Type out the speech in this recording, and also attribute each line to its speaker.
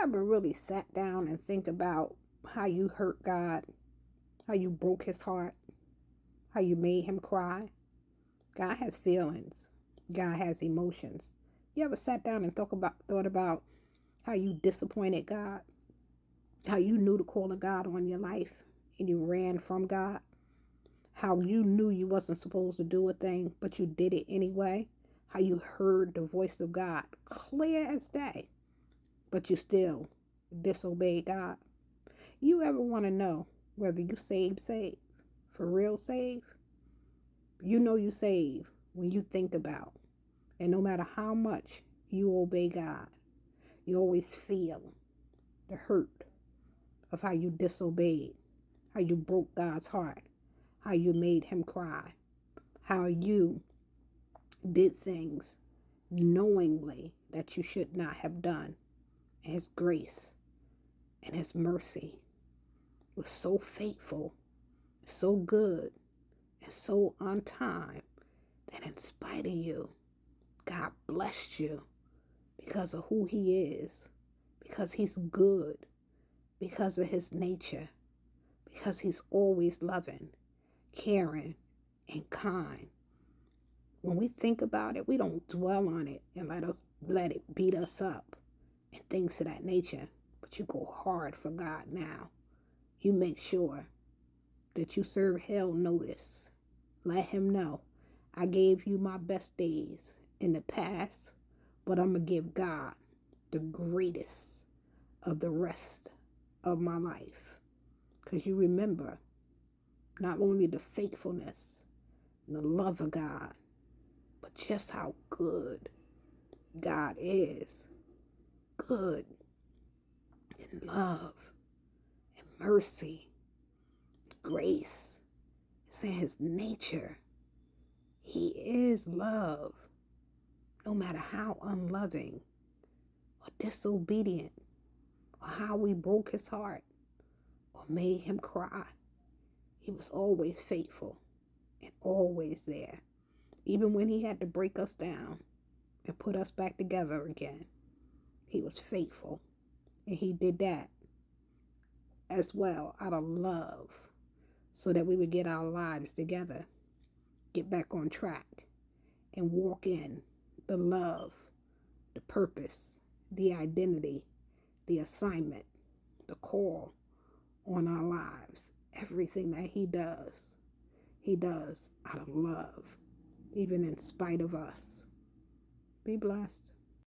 Speaker 1: ever really sat down and think about how you hurt God, how you broke his heart, how you made him cry? God has feelings. God has emotions. You ever sat down and thought about how you disappointed God, how you knew the call of God on your life and you ran from God, how you knew you wasn't supposed to do a thing but you did it anyway, how you heard the voice of God clear as day but you still disobeyed God? You ever want to know whether you saved, for real saved? You know you save when you think about, and no matter how much you obey God, you always feel the hurt of how you disobeyed, how you broke God's heart, how you made him cry, how you did things knowingly that you should not have done. And his grace and his mercy was so faithful, so good, and so on time that in spite of you, God blessed you because of who he is, because he's good, because of his nature, because he's always loving, caring, and kind. When we think about it, we don't dwell on it and let it beat us up and things of that nature. But you go hard for God now. You make sure that you serve hell notice. Let him know, I gave you my best days in the past, but I'm going to give God the greatest of the rest of my life. Because you remember not only the faithfulness and the love of God, but just how good God is. Good in love and mercy, grace. It's in his nature. He is love. No matter how unloving or disobedient or how we broke his heart or made him cry, he was always faithful and always there. Even when he had to break us down and put us back together again, he was faithful. And he did that as well out of love so that we would get our lives together, get back on track, and walk in the love, the purpose, the identity, the assignment, the call on our lives. Everything that he does out of love, even in spite of us. Be blessed.